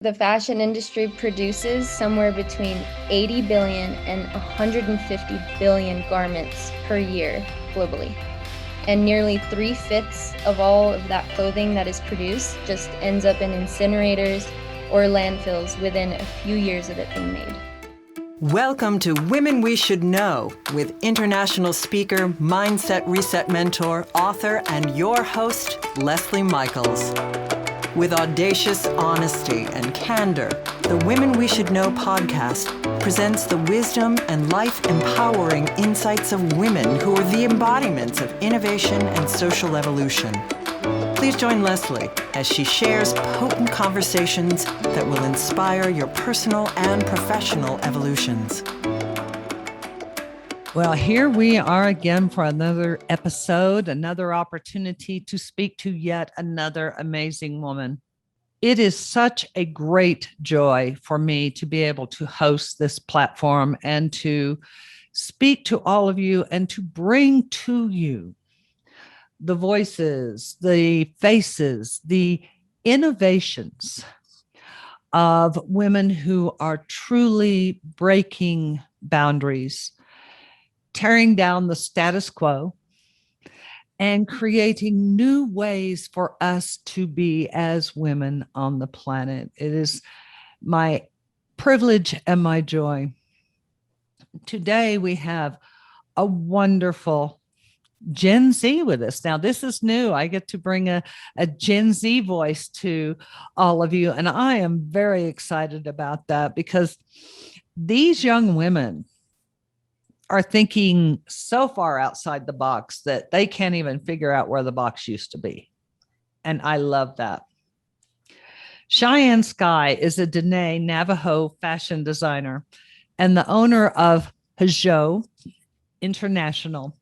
The fashion industry produces somewhere between 80 billion and 150 billion garments per year globally. And nearly 3/5 of all of that clothing that is produced just ends up in incinerators or landfills within a few years of it being made. Welcome to Women We Should Know with international speaker, mindset reset mentor, author, and your host, Leslie Michaels. With audacious honesty and candor, the Women We Should Know podcast presents the wisdom and life-empowering insights of women who are the embodiments of innovation and social evolution. Please join Leslie as she shares potent conversations that will inspire your personal and professional evolutions. Well, here we are again for another episode, another opportunity to speak to yet another amazing woman. It is such a great joy for me to be able to host this platform and to speak to all of you and to bring to you the voices, the faces, the innovations of women who are truly breaking boundaries, tearing down the status quo, and creating new ways for us to be as women on the planet. It is my privilege and my joy. Today, we have a wonderful Gen Z with us. Now, this is new. I get to bring a Gen Z voice to all of you, and I am very excited about that because these young women are thinking so far outside the box that they can't even figure out where the box used to be. And I love that. Sheyenne Sky is a Dene Navajo fashion designer and the owner of Hajo International.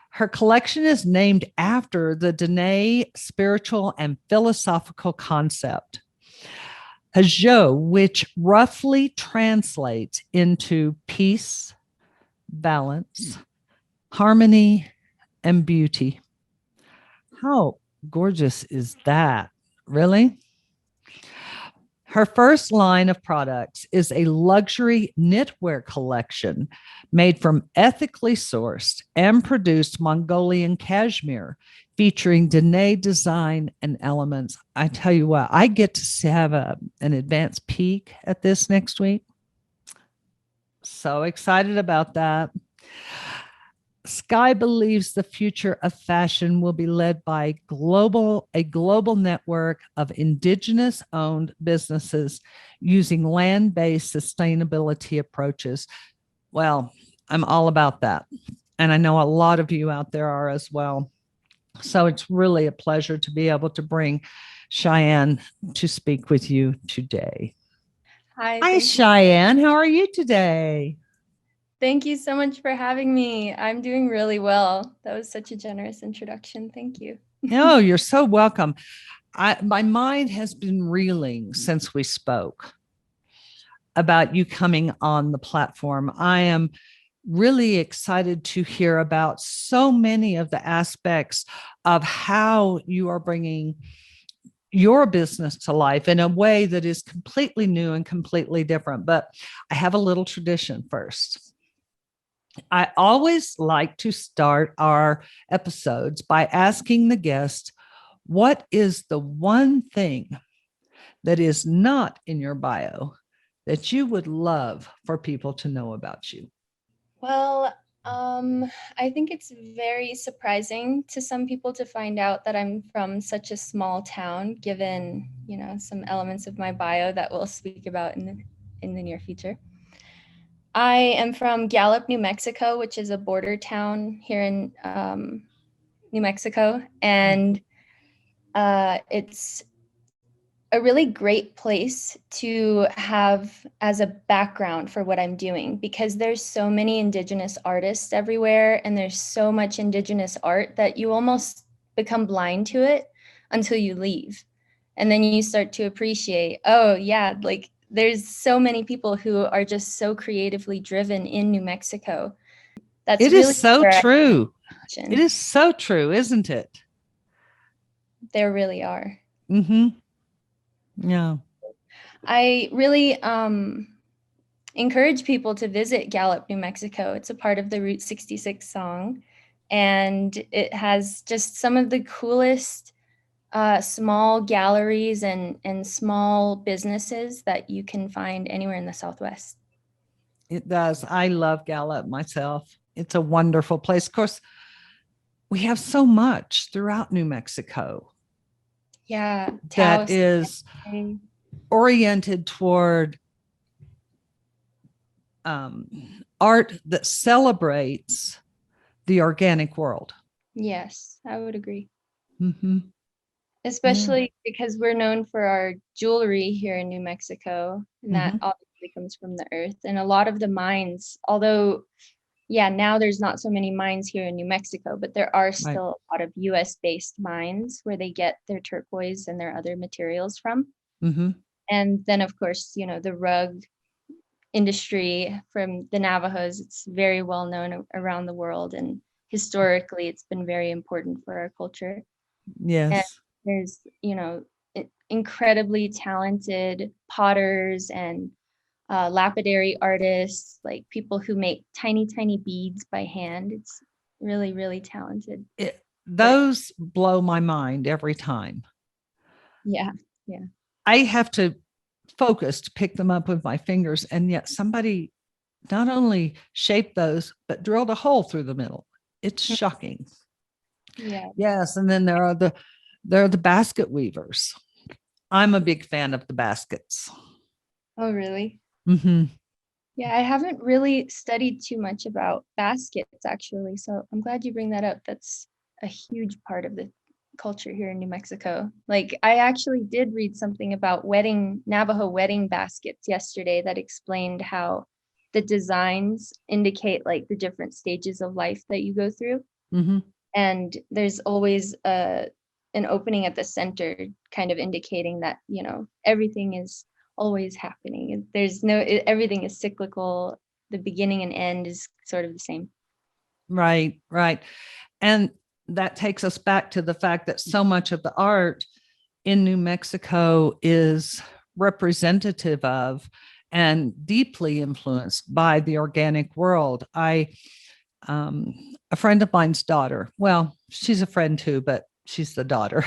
Her collection is named after the Dene spiritual and philosophical concept. Hajo, which roughly translates into peace, balance, harmony, and beauty. How gorgeous is that? Really? Her first line of products is a luxury knitwear collection made from ethically sourced and produced Mongolian cashmere, featuring Dene design and elements. I tell you what, I get to have an advanced peek at this next week. So excited about that. Sky believes the future of fashion will be led by a global network of indigenous-owned businesses using land-based sustainability approaches. Well, I'm all about that. And I know a lot of you out there are as well. So it's really a pleasure to be able to bring Sheyenne to speak with you today. Hi, Sheyenne. How are you today? Thank you so much for having me. I'm doing really well. That was such a generous introduction. Thank you. No, you're so welcome. My mind has been reeling since we spoke about you coming on the platform. I am really excited to hear about so many of the aspects of how you are bringing your business to life in a way that is completely new and completely different. But I have a little tradition first. I always like to start our episodes by asking the guest, what is the one thing that is not in your bio that you would love for people to know about you? Well, I think it's very surprising to some people to find out that I'm from such a small town, given, some elements of my bio that we'll speak about in the near future. I am from Gallup, New Mexico, which is a border town here in New Mexico. And it's a really great place to have as a background for what I'm doing, because there's so many Indigenous artists everywhere, and there's so much Indigenous art that you almost become blind to it until you leave. And then you start to appreciate, oh yeah, like there's so many people who are just so creatively driven in New Mexico. It is so true. It is so true, isn't it? There really are. Mm-hmm. Yeah. I really encourage people to visit Gallup, New Mexico. It's a part of the Route 66 song, and it has just some of the coolest small galleries and small businesses that you can find anywhere in the Southwest. It does. I love Gallup myself. It's a wonderful place. Of course, we have so much throughout New Mexico Yeah, that Taos. is oriented toward art that celebrates the organic world. Yes, I would agree. Mm-hmm. Yeah. Especially because we're known for our jewelry here in New Mexico, and that Mm-hmm. obviously comes from the earth. And a lot of the mines, although, yeah, now there's not so many mines here in New Mexico, but there are Right. still a lot of US-based mines where they get their turquoise and their other materials from. Mm-hmm. And then, of course, the rug industry from the Navajos, it's very well known around the world. And historically, it's been very important for our culture. And Yes. there's, incredibly talented potters and lapidary artists, like people who make tiny, tiny beads by hand. It's really, really talented. But Those blow my mind every time. yeah, yeah. I have to focus to pick them up with my fingers, and yet somebody not only shaped those, but drilled a hole through the middle. It's shocking. Yeah. Yes, and then there are the basket weavers. I'm a big fan of the baskets. Oh, really? Mm-hmm. Yeah, I haven't really studied too much about baskets actually. So I'm glad you bring that up. That's a huge part of the culture here in New Mexico. Like I actually did read something about Navajo wedding baskets yesterday that explained how the designs indicate like the different stages of life that you go through. Mm-hmm. And there's always an opening at the center kind of indicating that everything is always happening. There's no everything is cyclical. The beginning and end is sort of the same. Right, right. And that takes us back to the fact that so much of the art in New Mexico is representative of and deeply influenced by the organic world. A friend of mine's daughter, well, she's a friend too, but she's the daughter.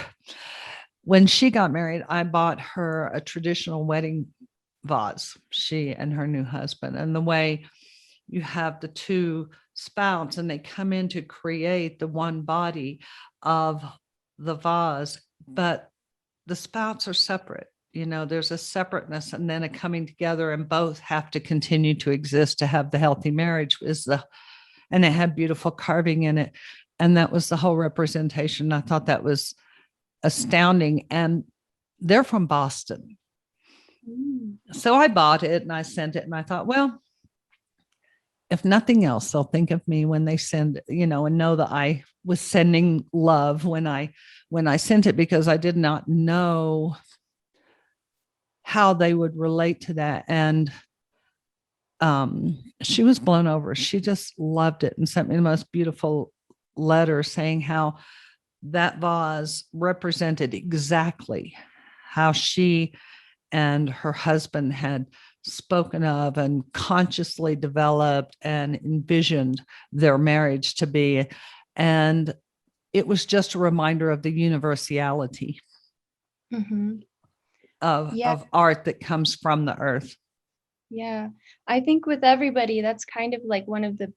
When she got married, I bought her a traditional wedding vase, she and her new husband. And the way you have the two spouts and they come in to create the one body of the vase, but the spouts are separate. There's a separateness and then a coming together, and both have to continue to exist to have the healthy marriage. And it had beautiful carving in it. And that was the whole representation. I thought that was astounding. And they're from Boston. Mm. So I bought it and I sent it, and I thought, well, if nothing else, they'll think of me when they send, and know that I was sending love when I sent it, because I did not know how they would relate to that. And she was blown over. She just loved it and sent me the most beautiful letter saying how that vase represented exactly how she and her husband had spoken of and consciously developed and envisioned their marriage to be. And it was just a reminder of the universality Mm-hmm. of, Yeah, of art that comes from the earth. yeah. I think with everybody, that's kind of like one of the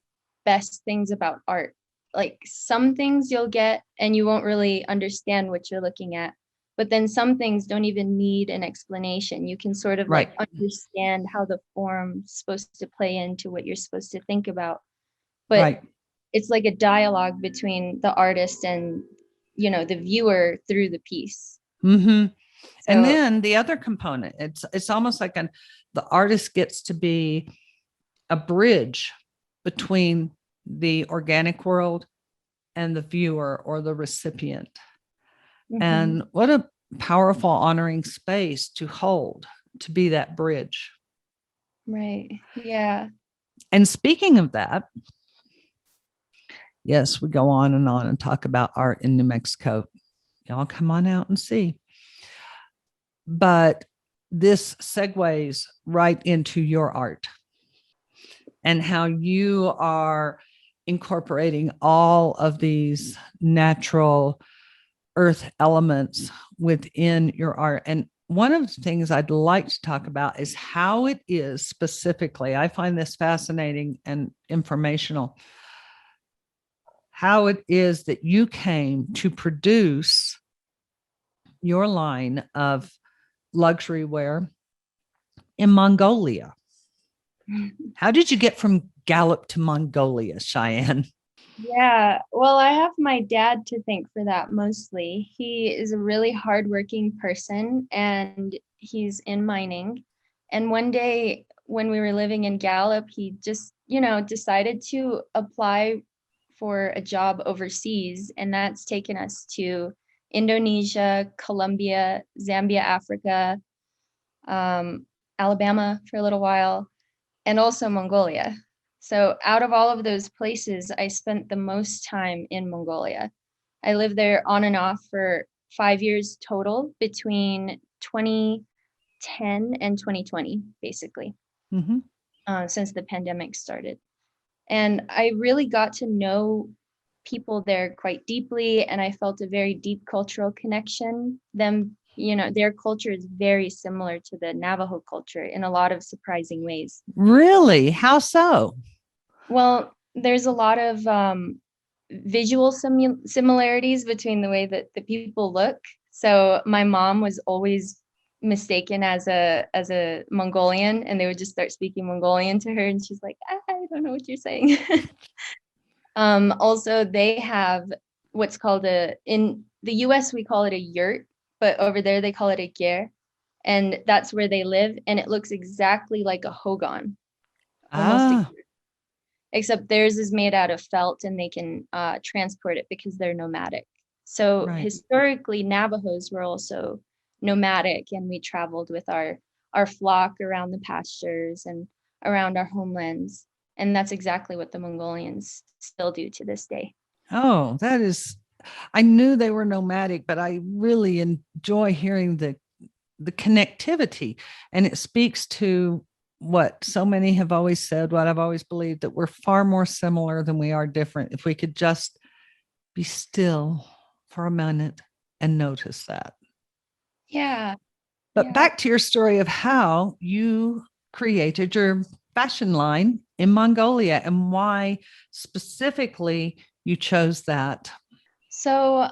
best things about art. Like some things you'll get and you won't really understand what you're looking at. But then some things don't even need an explanation. You can sort of Right. like understand how the form's supposed to play into what you're supposed to think about. But Right. it's like a dialogue between the artist and, the viewer through the piece. Mm-hmm. And So, then the other component, it's almost like the artist gets to be a bridge between the organic world and the viewer or the recipient. mhm, And what a powerful, honoring space to hold, to be that bridge. right. Yeah. And speaking of that, yes, we go on and talk about art in New Mexico. Y'all come on out and see. But this segues right into your art and how you are incorporating all of these natural earth elements within your art. And one of the things I'd like to talk about is how it is specifically, I find this fascinating and informational, how it is that you came to produce your line of luxury wear in Mongolia. How did you get from Gallup to Mongolia, Sheyenne? Yeah, well, I have my dad to thank for that mostly. He is a really hardworking person and he's in mining. And one day when we were living in Gallup, he just, decided to apply for a job overseas. And that's taken us to Indonesia, Colombia, Zambia, Africa, Alabama for a little while, and also Mongolia. So out of all of those places, I spent the most time in Mongolia. I lived there on and off for 5 years total between 2010 and 2020, basically, Mm-hmm. since the pandemic started. And I really got to know people there quite deeply, and I felt a very deep cultural connection. Their culture is very similar to the Navajo culture in a lot of surprising ways. Really? How so? Well, there's a lot of visual similarities between the way that the people look. So my mom was always mistaken as a Mongolian, and they would just start speaking Mongolian to her, and she's like, I don't know what you're saying. Also, they have what's called in the US, we call it a yurt, but over there they call it a ger. And that's where they live. And it looks exactly like a hogan, almost Ah, except theirs is made out of felt and they can transport it because they're nomadic. So right. historically, Navajos were also nomadic, and we traveled with our flock around the pastures and around our homelands. And that's exactly what the Mongolians still do to this day. Oh, that is, I knew they were nomadic, but I really enjoy hearing the connectivity. And it speaks to what so many have always said, what I've always believed, that we're far more similar than we are different. If we could just be still for a minute and notice that. Yeah, But yeah. back to your story of how you created your fashion line in Mongolia and why specifically you chose that. So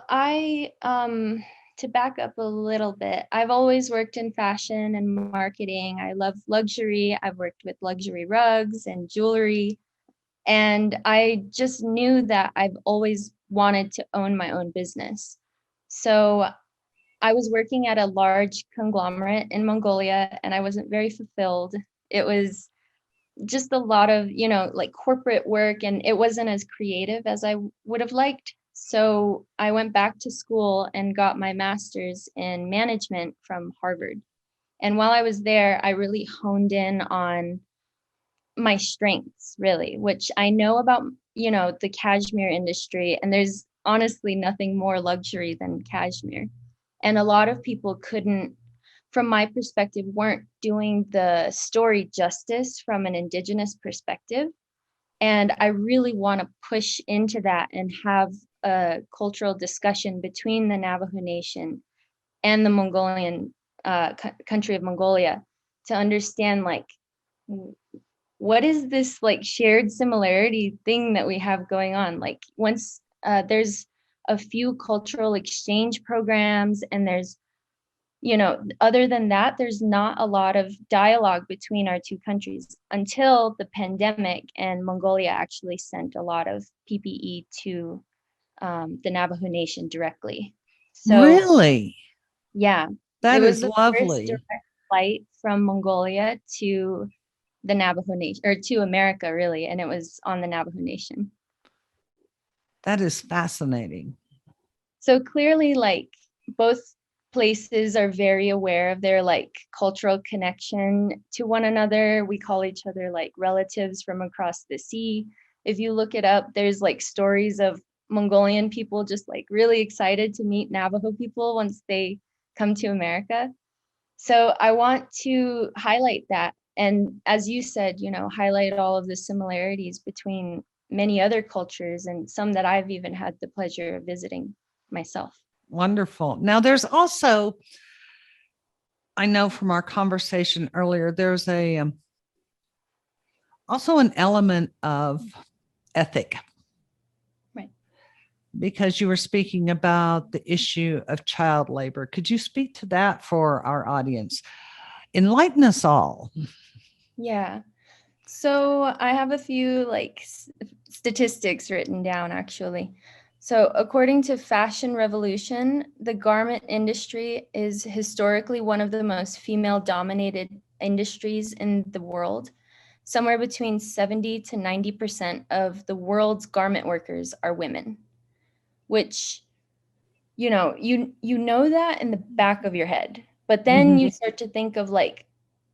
to back up a little bit, I've always worked in fashion and marketing. I love luxury. I've worked with luxury rugs and jewelry. And I just knew that I've always wanted to own my own business. So I was working at a large conglomerate in Mongolia and I wasn't very fulfilled. It was just a lot of, like corporate work, and it wasn't as creative as I would have liked. So I went back to school and got my master's in management from Harvard. And while I was there, I really honed in on my strengths, really, which I know about, the cashmere industry. And there's honestly nothing more luxury than cashmere. And a lot of people couldn't, from my perspective, weren't doing the story justice from an indigenous perspective. And I really want to push into that and have a cultural discussion between the Navajo Nation and the Mongolian country of Mongolia to understand, like, what is this like shared similarity thing that we have going on? Like, once there's a few cultural exchange programs, and there's, other than that, there's not a lot of dialogue between our two countries until the pandemic, and Mongolia actually sent a lot of PPE to the Navajo Nation directly. So, Really? yeah, it That was is the first lovely. direct flight from Mongolia to the Navajo Nation, or to America, really, and it was on the Navajo Nation. That is fascinating. So clearly, like, both places are very aware of their like cultural connection to one another. We call each other like relatives from across the sea. If you look it up, there's like stories of Mongolian people just like really excited to meet Navajo people once they come to America. So I want to highlight that. And as you said, highlight all of the similarities between many other cultures and some that I've even had the pleasure of visiting myself. Wonderful. Now, there's also, I know from our conversation earlier, there's also an element of ethic. Right. Because you were speaking about the issue of child labor. Could you speak to that for our audience? Enlighten us all. Yeah. So I have a few statistics written down actually. So according to Fashion Revolution, the garment industry is historically one of the most female dominated industries in the world. Somewhere between 70 to 90% of the world's garment workers are women, which you know that in the back of your head, but then you start to think of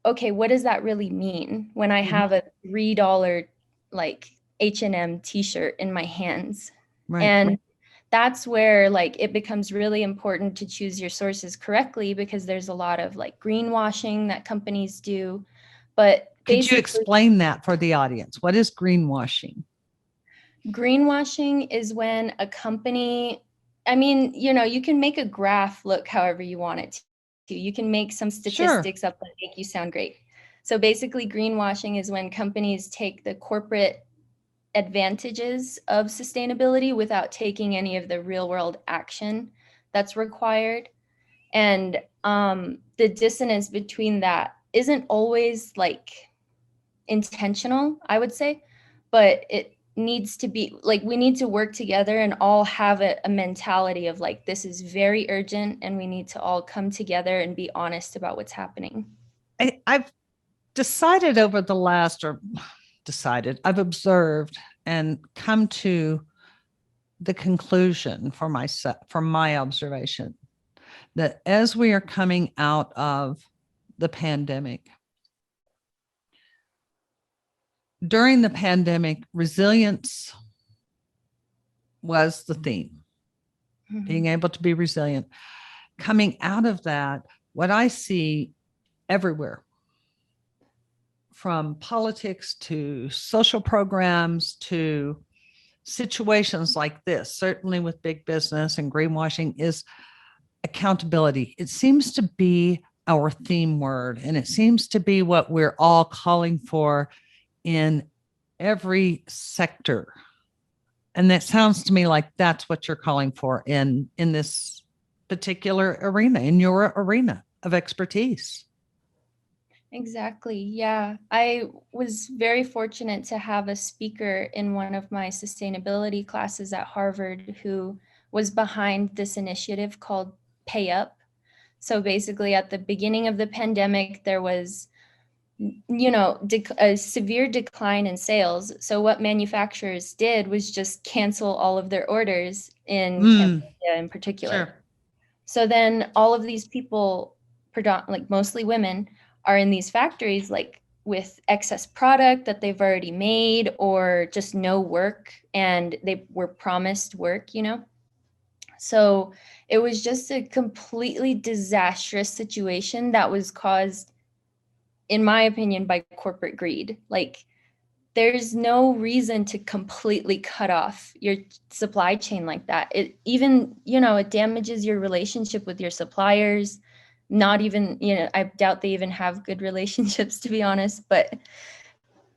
okay, what does that really mean when I have a $3 H&M t-shirt in my hands? Right. And that's where it becomes really important to choose your sources correctly, because there's a lot of greenwashing that companies do. But could you explain that for the audience? What is greenwashing? Greenwashing is when a company, you can make a graph look however you want it to. You can make some statistics up that make you sound great. So basically, greenwashing is when companies take the corporate advantages of sustainability without taking any of the real world action that's required. And the dissonance between that isn't always intentional, I would say, but it needs to be we need to work together and all have a mentality of this is very urgent and we need to all come together and be honest about what's happening. I've decided over the last, I've observed and come to the conclusion from my observation that as we are coming out of the pandemic, during the pandemic, resilience was the theme, being able to be resilient. Coming out of that, what I see everywhere, from politics to social programs to situations like this, certainly with big business and greenwashing, is accountability. It seems to be our theme word, and it seems to be what we're all calling for in every sector. And that sounds to me like that's what you're calling for in this particular arena, in your arena of expertise. Exactly. Yeah. I was very fortunate to have a speaker in one of my sustainability classes at Harvard who was behind this initiative called Pay Up. So basically, at the beginning of the pandemic, there was a severe decline in sales. So what manufacturers did was just cancel all of their orders in Cambodia in particular. Sure. So then all of these people, mostly women, are in these factories with excess product that they've already made or just no work, and they were promised work. So it was just a completely disastrous situation that was caused, in my opinion, by corporate greed. There's no reason to completely cut off your supply chain like that. It even, it damages your relationship with your suppliers. Not even, I doubt they even have good relationships, to be honest, but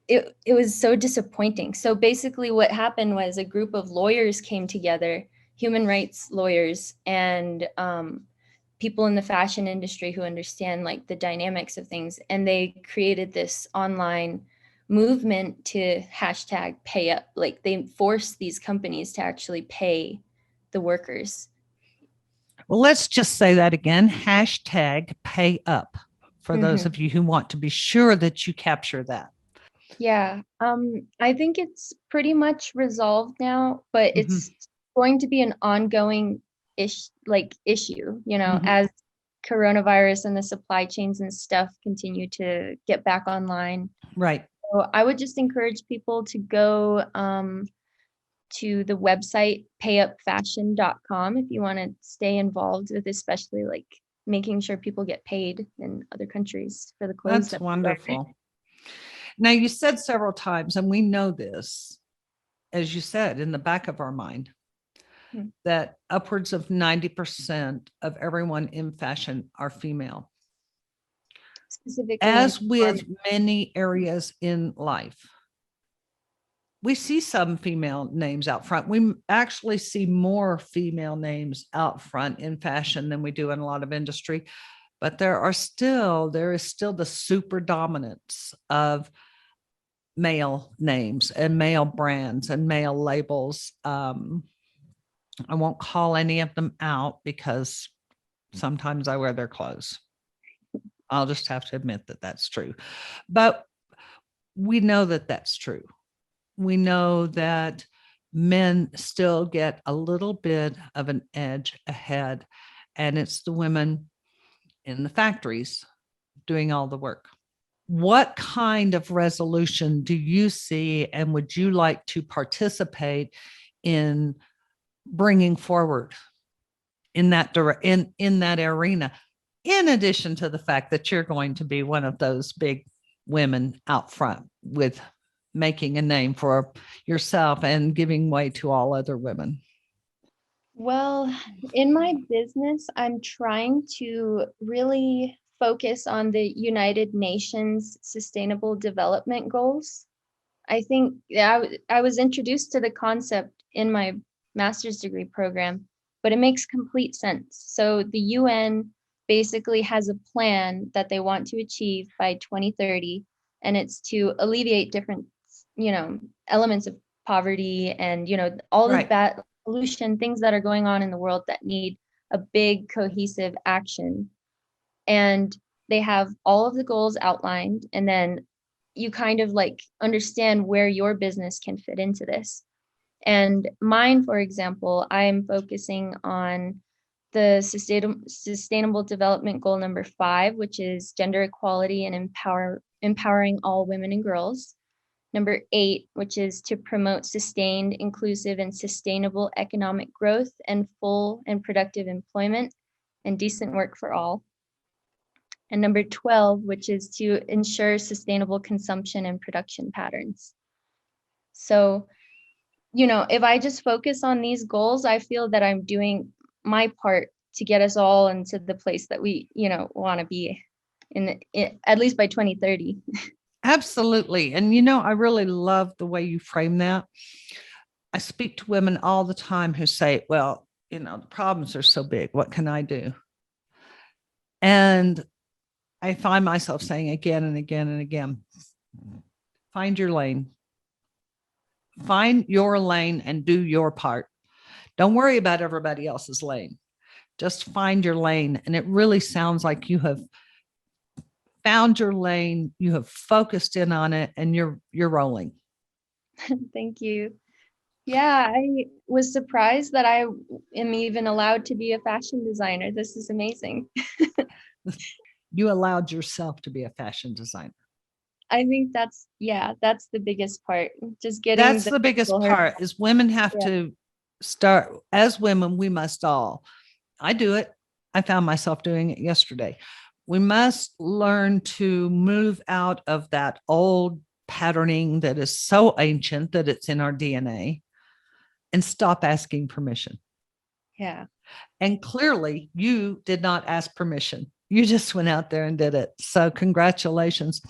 it was so disappointing. So basically what happened was a group of lawyers came together, human rights lawyers, and people in the fashion industry who understand the dynamics of things. And they created this online movement to hashtag pay up. They forced these companies to actually pay the workers. Well, let's just say that again, hashtag pay up, for those of you who want to be sure that you capture that. Yeah. I think it's pretty much resolved now, but it's going to be an ongoing issue, as coronavirus and the supply chains and stuff continue to get back online. Right. So I would just encourage people to go to the website payupfashion.com if you want to stay involved with especially making sure people get paid in other countries for the clothes That's that we wear. wonderful. Now, you said several times, and we know this, as you said, in the back of our mind, that upwards of 90% of everyone in fashion are female. Specifically As with many areas in life, we see some female names out front. We actually see more female names out front in fashion than we do in a lot of industry, but there is still the super dominance of male names and male brands and male labels. I won't call any of them out because sometimes I wear their clothes. I'll just have to admit that that's true. But we know that that's true. We know that men still get a little bit of an edge ahead, and it's the women in the factories doing all the work. What kind of resolution do you see, and would you like to participate in bringing forward in that in that arena, in addition to the fact that you're going to be one of those big women out front with making a name for yourself and giving way to all other women? Well, in my business, I'm trying to really focus on the United Nations Sustainable Development Goals. I think I was introduced to the concept in my master's degree program, but it makes complete sense. So the UN basically has a plan that they want to achieve by 2030, and it's to alleviate different, elements of poverty and, all the Right. bad pollution, things that are going on in the world that need a big cohesive action. And they have all of the goals outlined, and then you kind of like understand where your business can fit into this. And mine, for example, I'm focusing on the sustainable development goal number 5, which is gender equality and empowering all women and girls. Number 8, which is to promote sustained, inclusive, and sustainable economic growth and full and productive employment and decent work for all. And number 12, which is to ensure sustainable consumption and production patterns. So, if I just focus on these goals, I feel that I'm doing my part to get us all into the place that we, want to be at least by 2030. Absolutely. And, I really love the way you frame that. I speak to women all the time who say, well, the problems are so big. What can I do? And I find myself saying again and again and again, find your lane. Find your lane and do your part. Don't worry about everybody else's lane. Just find your lane. And it really sounds like you have found your lane, you have focused in on it, and you're rolling. Thank you. Yeah, I was surprised that I am even allowed to be a fashion designer. This is amazing. You allowed yourself to be a fashion designer. I think that's the biggest part. Just getting That's the biggest part is women have to start. As women, we must all. I do it. I found myself doing it yesterday. We must learn to move out of that old patterning that is so ancient that it's in our DNA and stop asking permission. Yeah. And clearly, you did not ask permission. You just went out there and did it. So congratulations.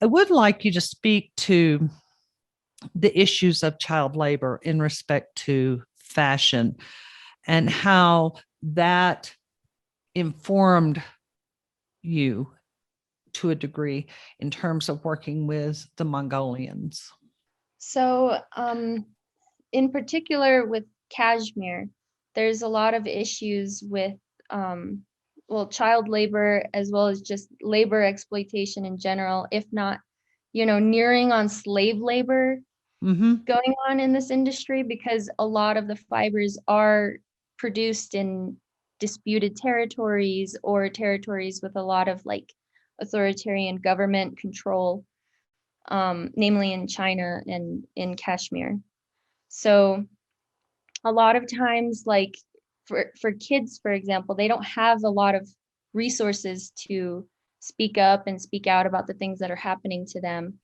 I would like you to speak to the issues of child labor in respect to fashion and how that informed you to a degree in terms of working with the Mongolians. So, in particular with cashmere, there's a lot of issues with, child labor, as well as just labor exploitation in general, if not, nearing on slave labor going on in this industry, because a lot of the fibers are produced in disputed territories or territories with a lot of like authoritarian government control, namely in China and in Kashmir. So a lot of times, like for kids, for example, they don't have a lot of resources to speak up and speak out about the things that are happening to them.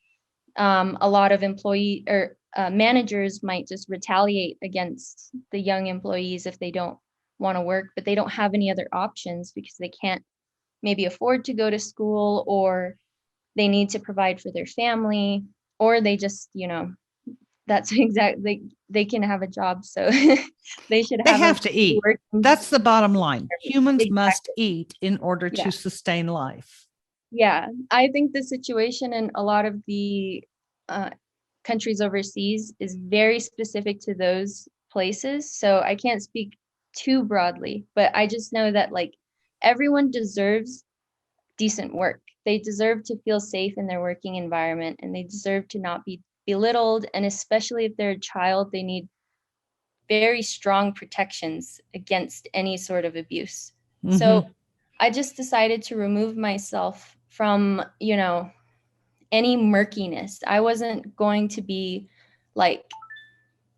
A lot of employee or managers might just retaliate against the young employees if they don't want to work, but they don't have any other options because they can't maybe afford to go to school, or they need to provide for their family, or they just, that's exactly, they can have a job, so they should They have a have to eat. working. That's the bottom line. Humans must Exactly. eat in order Yeah. to sustain life. Yeah, I think the situation in a lot of the uh, countries overseas is very specific to those places. So I can't speak too broadly, but I just know that like everyone deserves decent work. They deserve to feel safe in their working environment, and they deserve to not be belittled. And especially if they're a child, they need very strong protections against any sort of abuse. So I just decided to remove myself from, any murkiness. I wasn't going to be like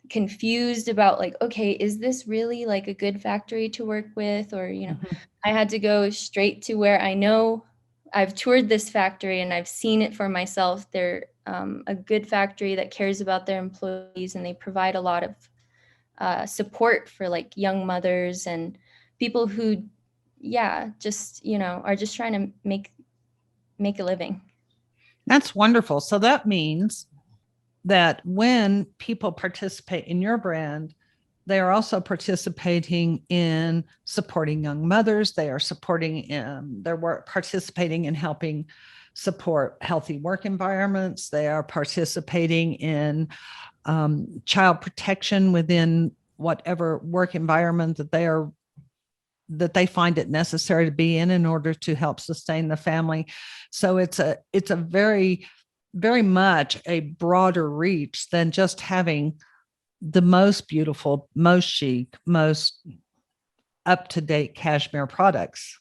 confused about like, okay, is this really like a good factory to work with? Or, I had to go straight to where I know I've toured this factory and I've seen it for myself. They're a good factory that cares about their employees, and they provide a lot of support for like young mothers and people who, yeah, just, are just trying to make a living. That's wonderful. So that means that when people participate in your brand, they are also participating in supporting young mothers. They are participating in helping support healthy work environments. They are participating in child protection within whatever work environment that they find it necessary to be in order to help sustain the family. So it's a very, very much a broader reach than just having the most beautiful, most chic, most up-to-date cashmere products.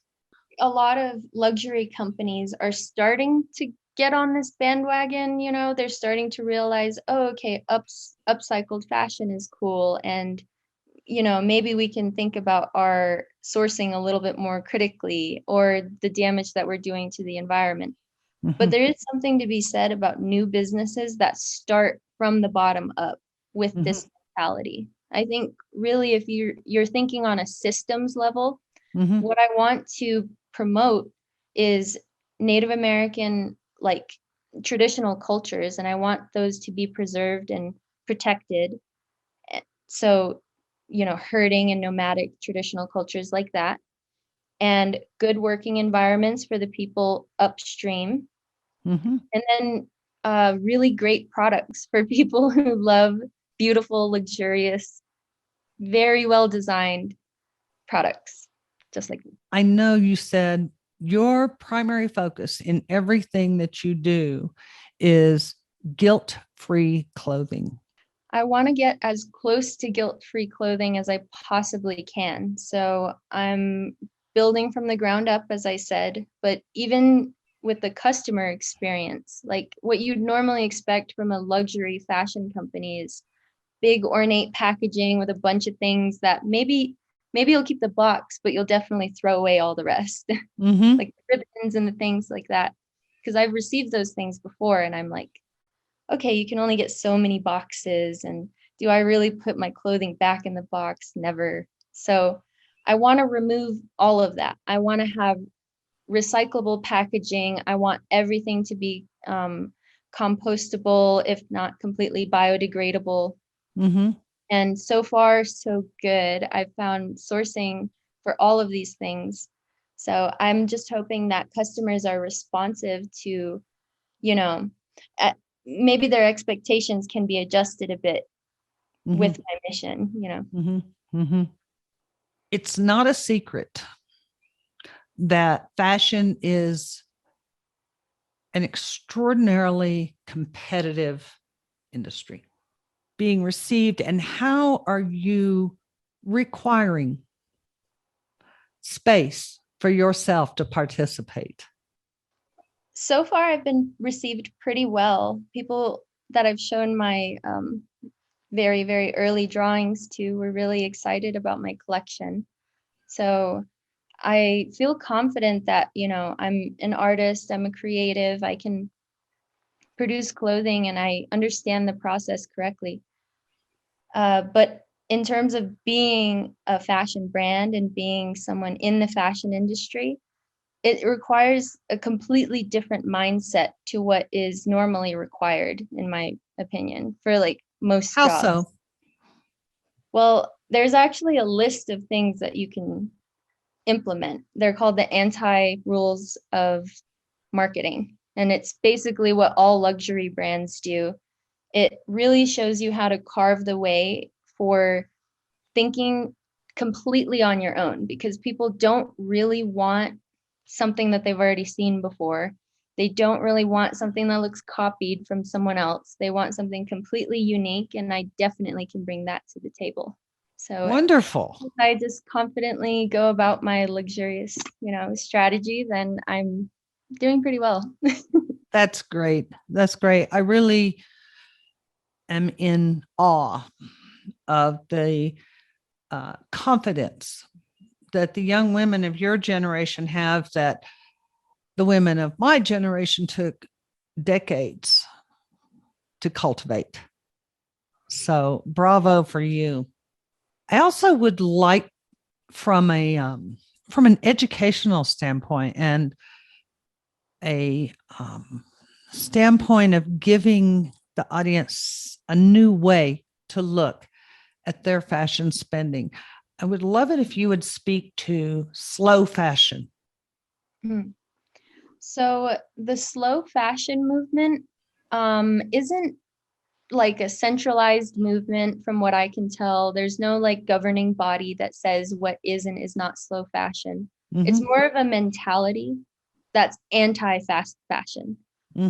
A lot of luxury companies are starting to get on this bandwagon. They're starting to realize, oh, okay, upcycled fashion is cool, and maybe we can think about our sourcing a little bit more critically, or the damage that we're doing to the environment. But there is something to be said about new businesses that start from the bottom up with this mentality. I think really if you're thinking on a systems level, what I want to promote is Native American like traditional cultures, and I want those to be preserved and protected. So, herding and nomadic traditional cultures like that, and good working environments for the people upstream. And then really great products for people who love beautiful, luxurious, very well designed products, just like me. I know you said your primary focus in everything that you do is guilt-free clothing. I want to get as close to guilt-free clothing as I possibly can. So I'm building from the ground up, as I said, but even with the customer experience, like what you'd normally expect from a luxury fashion company is big ornate packaging with a bunch of things that maybe you'll keep the box, but you'll definitely throw away all the rest. Like the ribbons and the things like that. Because I've received those things before, and I'm like, okay, you can only get so many boxes, and do I really put my clothing back in the box? Never. So I want to remove all of that. I want to have recyclable packaging. I want everything to be compostable, if not completely biodegradable. And so far, so good. I've found sourcing for all of these things. So I'm just hoping that customers are responsive to, you know, maybe their expectations can be adjusted a bit with my mission. It's not a secret that fashion is an extraordinarily competitive industry being received. And how are you requiring space for yourself to participate? So far, I've been received pretty well. People that I've shown my very, very early drawings to were really excited about my collection. So I feel confident that, I'm an artist, I'm a creative, I can produce clothing and I understand the process correctly. But in terms of being a fashion brand and being someone in the fashion industry, it requires a completely different mindset to what is normally required, in my opinion, for like most How jobs. so? Well, there's actually a list of things that you can implement. They're called the anti-rules of marketing. And it's basically what all luxury brands do. It really shows you how to carve the way for thinking completely on your own, because people don't really want something that they've already seen before. They don't really want something that looks copied from someone else. They want something completely unique, and I definitely can bring that to the table. So Wonderful. if I just confidently go about my luxurious, strategy, then I'm doing pretty well. That's great. That's great. I really am in awe of the confidence that the young women of your generation have that the women of my generation took decades to cultivate. So bravo for you. I also would like from an educational standpoint and a standpoint of giving the audience a new way to look at their fashion spending. I would love it if you would speak to slow fashion. So the slow fashion movement isn't like a centralized movement from what I can tell. There's no like governing body that says what is and is not slow fashion. It's more of a mentality that's anti-fast fashion.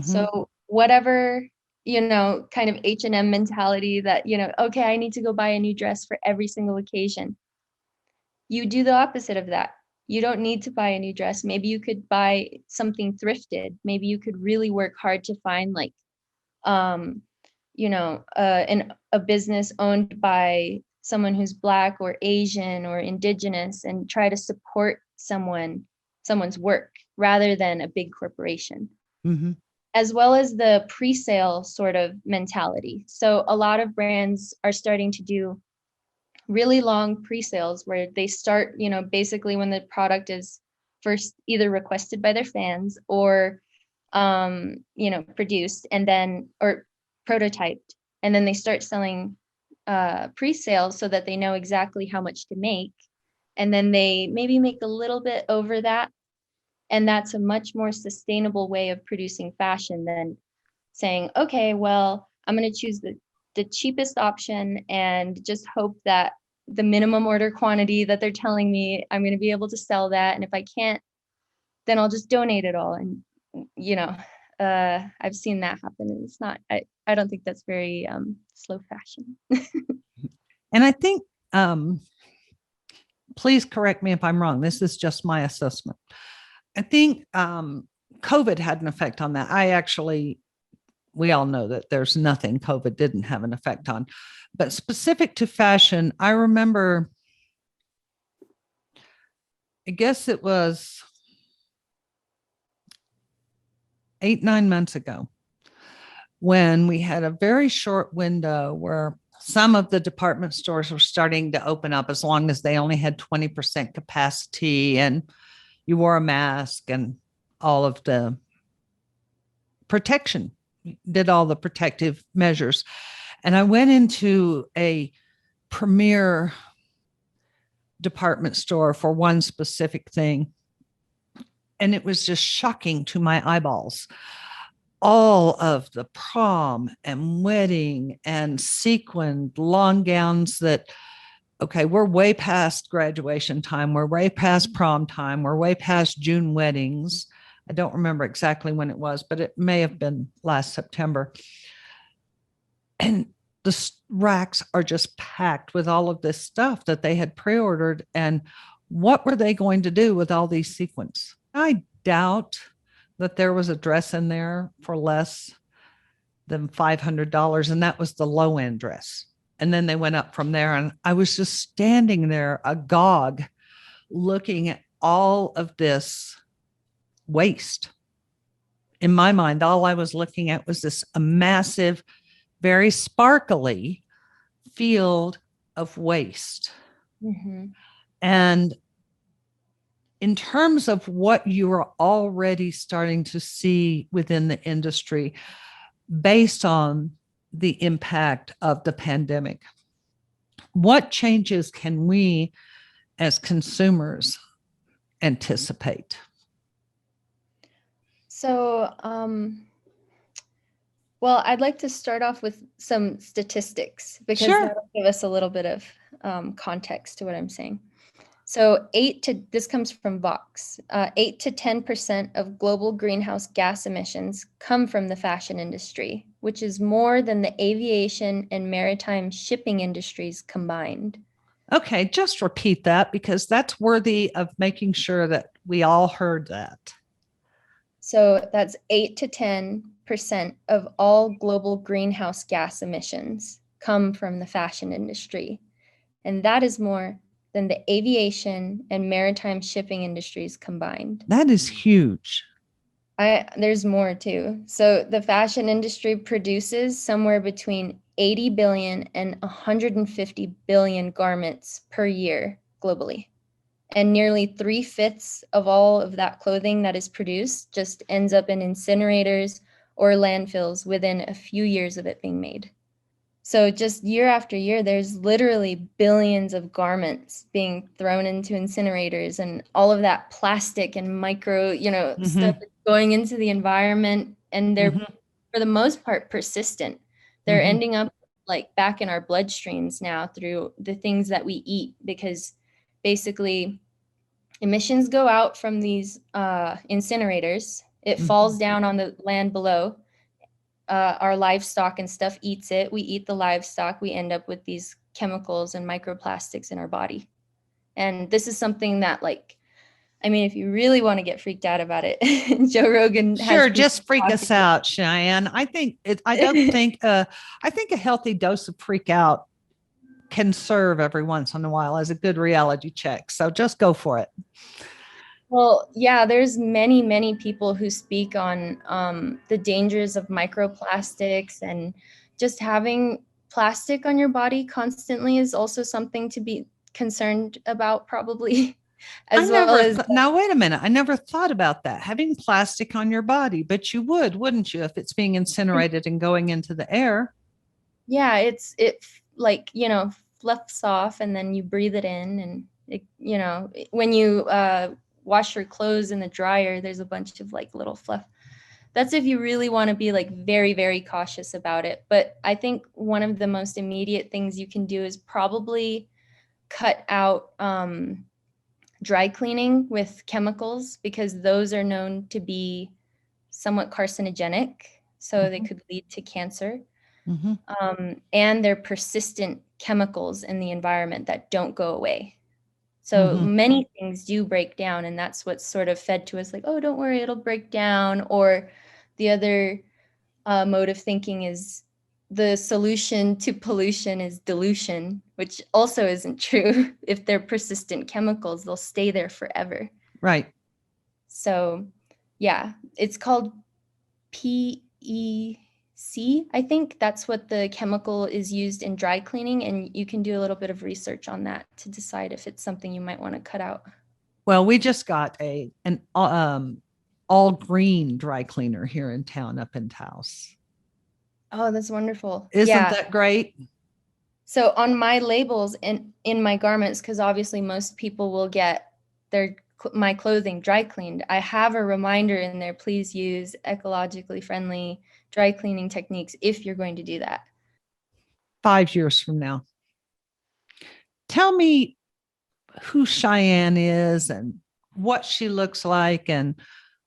So whatever, kind of H&M mentality that, okay, I need to go buy a new dress for every single occasion. You do the opposite of that. You don't need to buy a new dress. Maybe you could buy something thrifted. Maybe you could really work hard to find like a business owned by someone who's Black or Asian or Indigenous, and try to support someone's work rather than a big corporation. As well as the pre-sale sort of mentality. So a lot of brands are starting to do really long pre-sales where they start, basically when the product is first either requested by their fans or produced and then or prototyped, and then they start selling pre-sales so that they know exactly how much to make, and then they maybe make a little bit over that, and that's a much more sustainable way of producing fashion than saying, okay, well, I'm going to choose the cheapest option and just hope that the minimum order quantity that they're telling me, I'm going to be able to sell that, and if I can't, then I'll just donate it all. And I've seen that happen, and it's not, I don't think that's very slow fashion. And I think, please correct me if I'm wrong. This is just my assessment. I think COVID had an effect on that. We all know that there's nothing COVID didn't have an effect on, but specific to fashion, I remember, I guess it was 8-9 months ago, when we had a very short window where some of the department stores were starting to open up as long as they only had 20% capacity and you wore a mask and all of the protection, did all the protective measures. And I went into a premier department store for one specific thing, and it was just shocking to my eyeballs. All of the prom and wedding and sequined long gowns that, okay, we're way past graduation time. We're way past prom time. We're way past June weddings. I don't remember exactly when it was, but it may have been last September. And the racks are just packed with all of this stuff that they had pre-ordered. And what were they going to do with all these sequins? I doubt that there was a dress in there for less than $500, and that was the low end dress. And then they went up from there, and I was just standing there agog looking all of this waste. In my mind, all I was looking at was this a massive, very sparkly field of waste. Mm-hmm. And in terms of what you are already starting to see within the industry based on the impact of the pandemic, what changes can we as consumers anticipate? So, well, I'd like to start off with some statistics because Sure. that'll give us a little bit of context to what I'm saying. So this comes from Vox, 8 to 10% of global greenhouse gas emissions come from the fashion industry, which is more than the aviation and maritime shipping industries combined. Okay, just repeat that because that's worthy of making sure that we all heard that. So that's 8 to 10% of all global greenhouse gas emissions come from the fashion industry. And that is more than the aviation and maritime shipping industries combined. That is huge. There's more too. So the fashion industry produces somewhere between 80 billion and 150 billion garments per year globally. And nearly 3/5 of all of that clothing that is produced just ends up in incinerators or landfills within a few years of it being made. So just year after year, there's literally billions of garments being thrown into incinerators and all of that plastic and micro, stuff going into the environment. And they're, for the most part, persistent. They're ending up like back in our bloodstreams now through the things that we eat, because basically emissions go out from these incinerators. It falls down on the land below. Our livestock and stuff eats it. We eat the livestock. We end up with these chemicals and microplastics in our body. And this is something that, if you really want to get freaked out about it, Joe Rogan has. Sure, just freak us out, Sheyenne. I think a healthy dose of freak out can serve every once in a while as a good reality check. So just go for it. Well, yeah, there's many, many people who speak on the dangers of microplastics, and just having plastic on your body constantly is also something to be concerned about, probably. Now, wait a minute. I never thought about that. Having plastic on your body, but you would, wouldn't you, if it's being incinerated and going into the air? Yeah, it fluffs off and then you breathe it in, and when you wash your clothes in the dryer, there's a bunch of little fluff. That's if you really want to be very, very cautious about it. But I think one of the most immediate things you can do is probably cut out dry cleaning with chemicals, because those are known to be somewhat carcinogenic. So they could lead to cancer. And they're persistent chemicals in the environment that don't go away. So many things do break down, and that's what's sort of fed to us, oh, don't worry, it'll break down. Or the other mode of thinking is the solution to pollution is dilution, which also isn't true. If they're persistent chemicals, they'll stay there forever. Right. So, yeah, it's called PEC. I think that's what the chemical is used in dry cleaning, and you can do a little bit of research on that to decide if it's something you might want to cut out. Well, we just got an all green dry cleaner here in town, up in Taos. Oh, that's wonderful. Isn't that great? So on my labels and in my garments, because obviously most people will get my clothing dry cleaned, I have a reminder in there: please use ecologically friendly dry cleaning techniques if you're going to do that. 5 years from now. Tell me who Sheyenne is and what she looks like and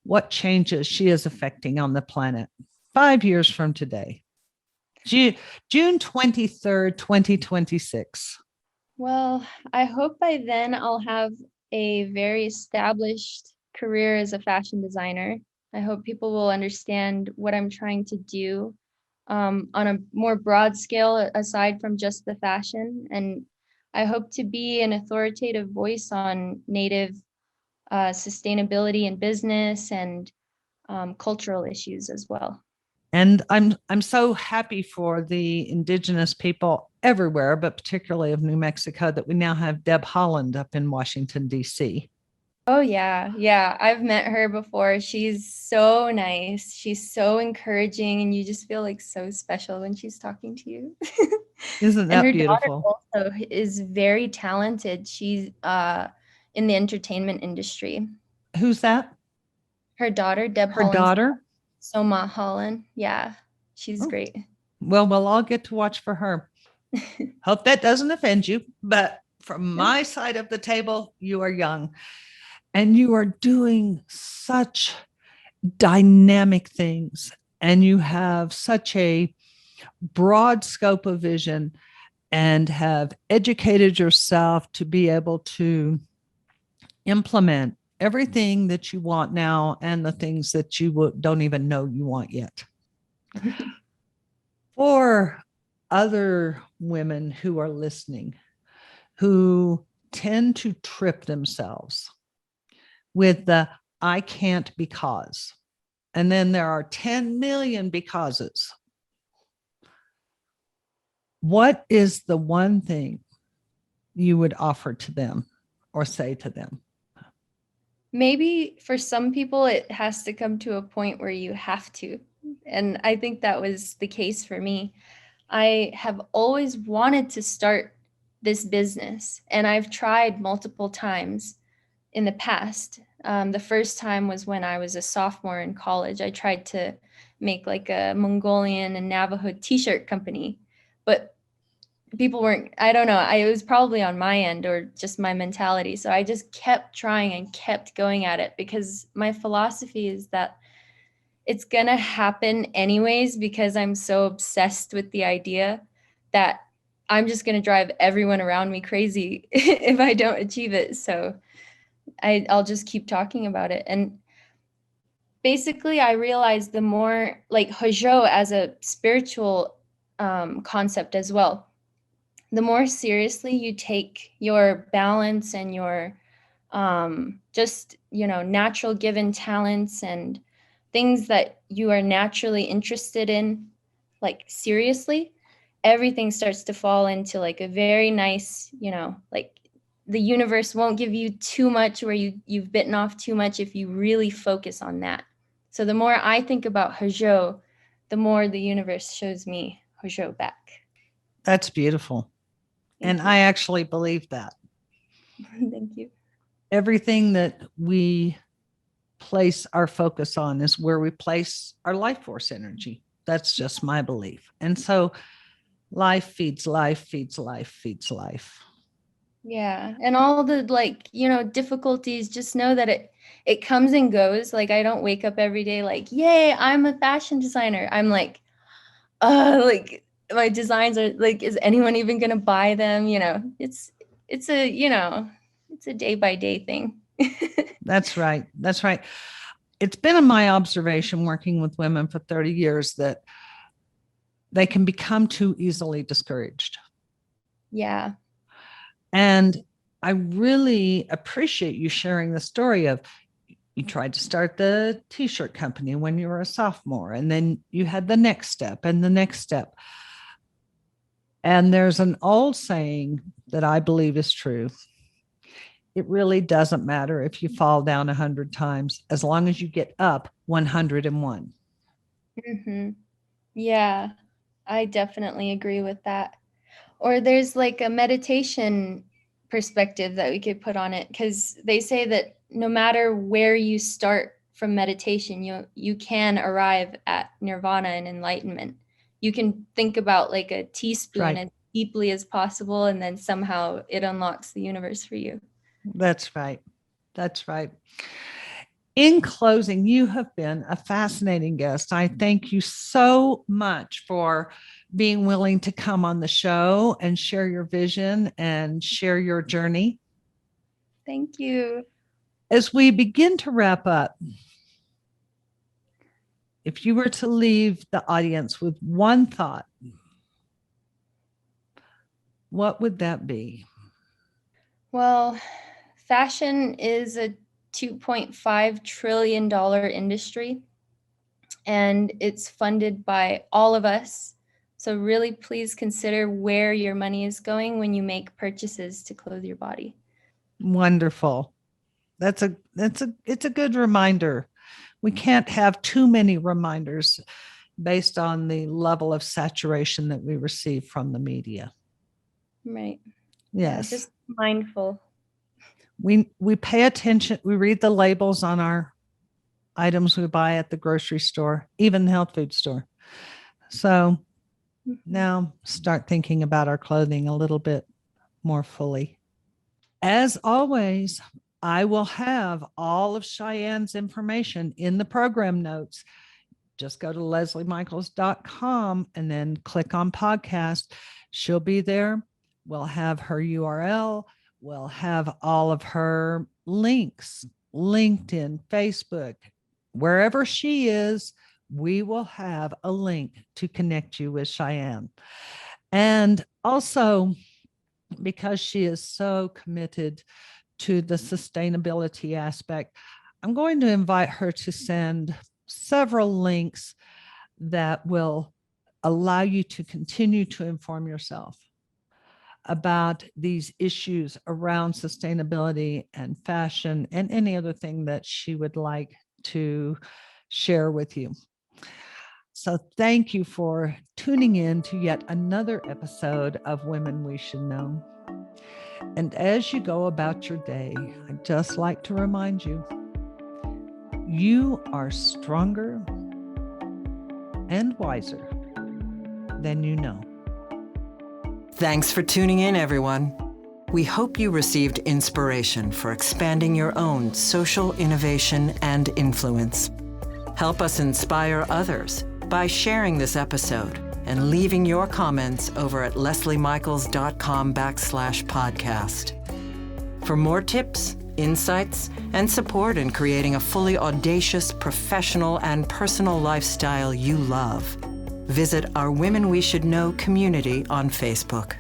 what changes she is affecting on the planet 5 years from today. June 23rd, 2026. Well, I hope by then I'll have a very established career as a fashion designer. I hope people will understand what I'm trying to do on a more broad scale, aside from just the fashion. And I hope to be an authoritative voice on Native sustainability in business and cultural issues as well. And I'm so happy for the indigenous people everywhere, but particularly of New Mexico, that we now have Deb Holland up in Washington, D.C. Oh yeah, yeah. I've met her before. She's so nice. She's so encouraging, and you just feel like so special when she's talking to you. Isn't And that her daughter beautiful? also is very talented. She's in the entertainment industry. Who's that? Her daughter, Deb Her Holland's daughter? Soma Holland. Yeah, she's Oh, great. well, we'll all get to watch for her. Hope that doesn't offend you, but from No. my side of the table, you are young and you are doing such dynamic things and you have such a broad scope of vision and have educated yourself to be able to implement everything that you want now and the things that you don't even know you want yet. For other women who are listening, who tend to trip themselves with the I can't because, and then there are 10 million becauses. What is the one thing you would offer to them or say to them? Maybe for some people, it has to come to a point where you have to. And I think that was the case for me. I have always wanted to start this business, and I've tried multiple times in the past. The first time was when I was a sophomore in college. I tried to make like a Mongolian and Navajo t-shirt company, but people weren't, I don't know, it was probably on my end or just my mentality. So I just kept trying and kept going at it because my philosophy is that it's gonna happen anyways because I'm so obsessed with the idea that I'm just gonna drive everyone around me crazy if I don't achieve it. So I'll just keep talking about it. And basically, I realized the more like Hojo as a spiritual concept as well, the more seriously you take your balance and your just, natural given talents and things that you are naturally interested in, like seriously, everything starts to fall into like a very nice, like the universe won't give you too much where you've bitten off too much if you really focus on that. So the more I think about Hojo, the more the universe shows me Hojo back. That's beautiful. Thank And you. I actually believe that. Thank you. Everything that we place our focus on is where we place our life force energy. That's just my belief. And so life feeds life, feeds life, feeds life. Yeah. And all the like, difficulties, just know that it comes and goes. Like I don't wake up every day like, yay, I'm a fashion designer. I'm like, like my designs are like, is anyone even gonna buy them? It's a, it's a day by day thing. That's right. That's right. It's been in my observation working with women for 30 years that they can become too easily discouraged. Yeah. And I really appreciate you sharing the story of you tried to start the t-shirt company when you were a sophomore, and then you had the next step and the next step. And there's an old saying that I believe is true. It really doesn't matter if you fall down 100 times as long as you get up 101. Mm-hmm. Yeah. I definitely agree with that. Or there's like a meditation perspective that we could put on it because they say that no matter where you start from meditation, you can arrive at nirvana and enlightenment. You can think about like a teaspoon Right. as deeply as possible, and then somehow it unlocks the universe for you. That's right. That's right. In closing, you have been a fascinating guest. I thank you so much for being willing to come on the show and share your vision and share your journey. Thank you. As we begin to wrap up, if you were to leave the audience with one thought, what would that be? Well, fashion is a $2.5 trillion industry, and it's funded by all of us. So really, please consider where your money is going when you make purchases to clothe your body. Wonderful. It's a good reminder. We can't have too many reminders based on the level of saturation that we receive from the media. Right. Yes. Yeah, just mindful. We pay attention. We read the labels on our items we buy at the grocery store, even the health food store. So now start thinking about our clothing a little bit more fully. As always, I will have all of Cheyenne's information in the program notes. Just go to lesliemichaels.com and then click on podcast. She'll be there. We'll have her URL. We'll have all of her links, LinkedIn, Facebook, wherever she is, we will have a link to connect you with Sheyenne. And also, because she is so committed to the sustainability aspect, I'm going to invite her to send several links that will allow you to continue to inform yourself about these issues around sustainability and fashion and any other thing that she would like to share with you. So thank you for tuning in to yet another episode of Women We Should Know. And as you go about your day, I'd just like to remind you, you are stronger and wiser than you know. Thanks for tuning in, everyone. We hope you received inspiration for expanding your own social innovation and influence. Help us inspire others by sharing this episode and leaving your comments over at lesliemichaels.com/podcast. For more tips, insights, and support in creating a fully audacious, professional, and personal lifestyle you love, visit our Women We Should Know community on Facebook.